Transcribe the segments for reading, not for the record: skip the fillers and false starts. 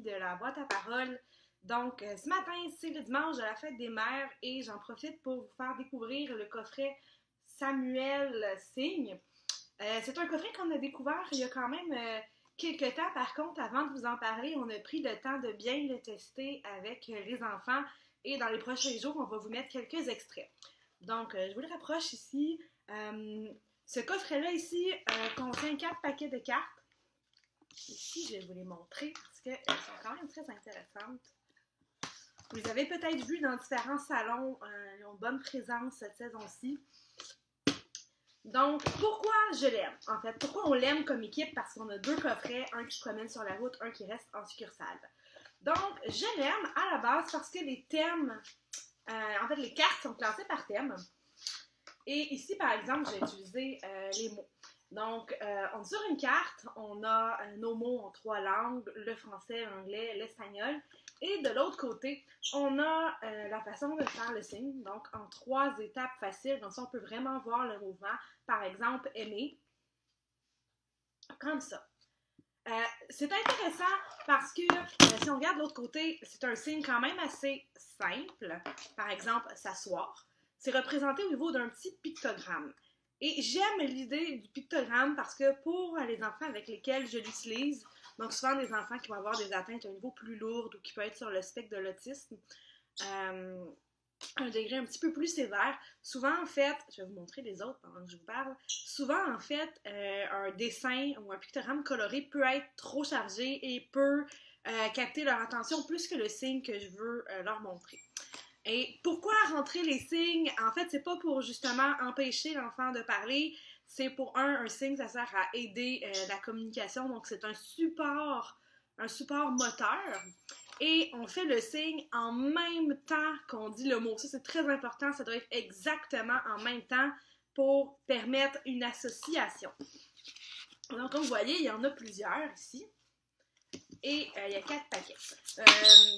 de la boîte à paroles. Donc, ce matin, c'est le dimanche de la fête des mères et j'en profite pour vous faire découvrir le coffret Samuel Signe. C'est un coffret qu'on a découvert il y a quand même quelques temps. Par contre, avant de vous en parler, on a pris le temps de bien le tester avec les enfants et dans les prochains jours, on va vous mettre quelques extraits. Donc, je vous le rapproche ici. Ce coffret-là ici contient 4 paquets de cartes. Ici, je vais vous les montrer parce qu'elles sont quand même très intéressantes. Vous les avez peut-être vues dans différents salons. Ils ont une bonne présence cette saison-ci. Donc, pourquoi je l'aime? En fait, pourquoi on l'aime comme équipe? Parce qu'on a 2 coffrets, un qui se promène sur la route, un qui reste en succursale. Donc, je l'aime à la base parce que les thèmes, en fait, les cartes sont classées par thème. Et ici, par exemple, j'ai utilisé les mots. Donc, sur une carte, on a nos mots en 3 langues, le français, l'anglais, l'espagnol. Et de l'autre côté, on a la façon de faire le signe, donc en 3 étapes faciles. Donc ça, on peut vraiment voir le mouvement. Par exemple, aimer, comme ça. C'est intéressant parce que si on regarde de l'autre côté, c'est un signe quand même assez simple. Par exemple, s'asseoir. C'est représenté au niveau d'un petit pictogramme. Et j'aime l'idée du pictogramme parce que pour les enfants avec lesquels je l'utilise, donc souvent des enfants qui vont avoir des atteintes à un niveau plus lourd ou qui peuvent être sur le spectre de l'autisme, un degré un petit peu plus sévère, souvent en fait, je vais vous montrer les autres pendant que je vous parle, souvent en fait, un dessin ou un pictogramme coloré peut être trop chargé et peut capter leur attention plus que le signe que je veux leur montrer. Et pourquoi rentrer les signes? En fait, c'est pas pour justement empêcher l'enfant de parler, c'est pour un signe, ça sert à aider la communication, donc c'est un support moteur. Et on fait le signe en même temps qu'on dit le mot. Ça, c'est très important, ça doit être exactement en même temps pour permettre une association. Donc, comme vous voyez, il y en a plusieurs ici. Et il y a 4 paquets.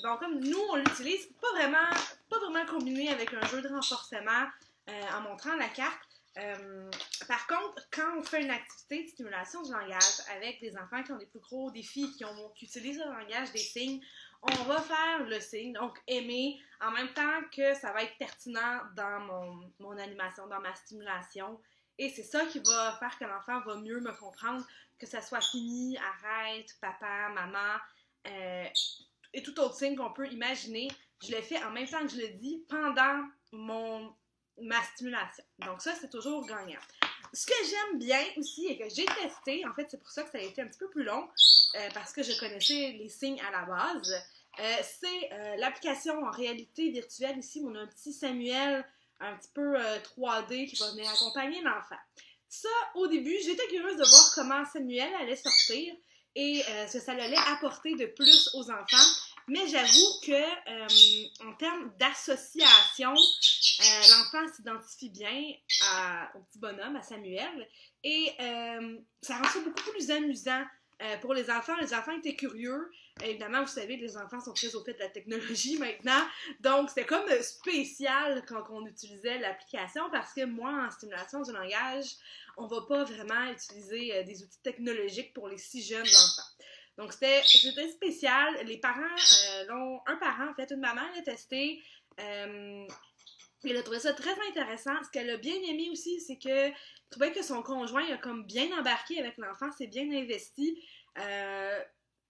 Donc, comme nous, on l'utilise pas vraiment combiné avec un jeu de renforcement en montrant la carte. Par contre, quand on fait une activité de stimulation du langage avec des enfants qui ont des plus gros défis, qui utilisent le langage des signes, on va faire le signe, donc aimer, en même temps que ça va être pertinent dans mon animation, dans ma stimulation. Et c'est ça qui va faire que l'enfant va mieux me comprendre, que ça soit fini, arrête, papa, maman, et tout autre signe qu'on peut imaginer. Je le fais en même temps que je le dis pendant ma stimulation. Donc ça, c'est toujours gagnant. Ce que j'aime bien aussi et que j'ai testé, en fait, c'est pour ça que ça a été un petit peu plus long, parce que je connaissais les signes à la base, c'est l'application en réalité virtuelle. Ici, on a un petit Samuel un petit peu 3D qui va venir accompagner l'enfant. Ça, au début, j'étais curieuse de voir comment Samuel allait sortir et ce que ça allait apporter de plus aux enfants. Mais j'avoue que en termes d'association, l'enfant s'identifie bien au petit bonhomme, à Samuel, et ça rend ça beaucoup plus amusant. Pour les enfants étaient curieux. Évidemment, vous savez, les enfants sont très au fait de la technologie maintenant. Donc, c'était comme spécial quand on utilisait l'application parce que moi, en stimulation du langage, on ne va pas vraiment utiliser des outils technologiques pour les si jeunes enfants. Donc, c'était spécial. Les parents, un parent, en fait, une maman l'a testé. Elle a trouvé ça très intéressant. Ce qu'elle a bien aimé aussi, c'est que je trouvais que son conjoint a comme bien embarqué avec l'enfant, c'est bien investi.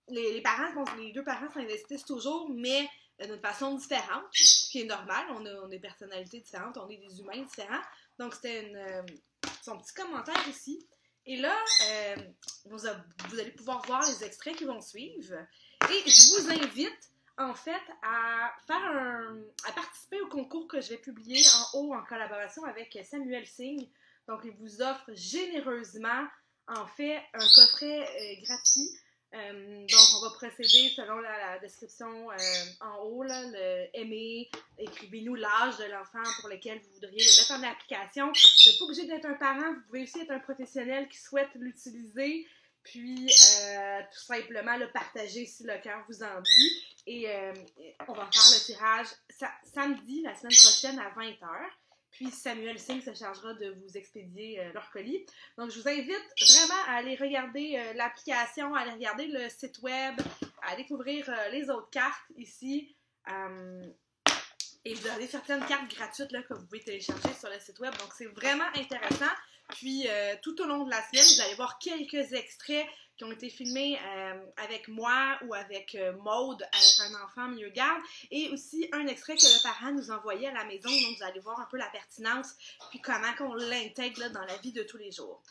Les 2 parents s'investissent toujours, mais d'une façon différente, ce qui est normal. On a des personnalités différentes, on est des humains différents. Donc, c'était son petit commentaire ici. Et là, vous allez pouvoir voir les extraits qui vont suivre. Et je vous invite en fait, à participer au concours que je vais publier en haut en collaboration avec Samuel Signe. Donc, il vous offre généreusement, en fait, un coffret gratuit. Donc, on va procéder selon la description en haut, là, aimer, écrivez-nous l'âge de l'enfant pour lequel vous voudriez le mettre en application. Vous n'êtes pas obligé d'être un parent, vous pouvez aussi être un professionnel qui souhaite l'utiliser. Puis, tout simplement, le partager si le cœur vous en dit. Et on va faire le tirage samedi, la semaine prochaine, à 20h. Puis, Samuel Signe se chargera de vous expédier leur colis. Donc, je vous invite vraiment à aller regarder l'application, à aller regarder le site web, à découvrir les autres cartes ici. Et vous avez certaines cartes gratuites là, que vous pouvez télécharger sur le site web. Donc, c'est vraiment intéressant. Puis, tout au long de la semaine, vous allez voir quelques extraits qui ont été filmés avec moi ou avec Maude, avec un enfant mieux garde. Et aussi, un extrait que le parent nous envoyait à la maison. Donc, vous allez voir un peu la pertinence puis comment on l'intègre là, dans la vie de tous les jours.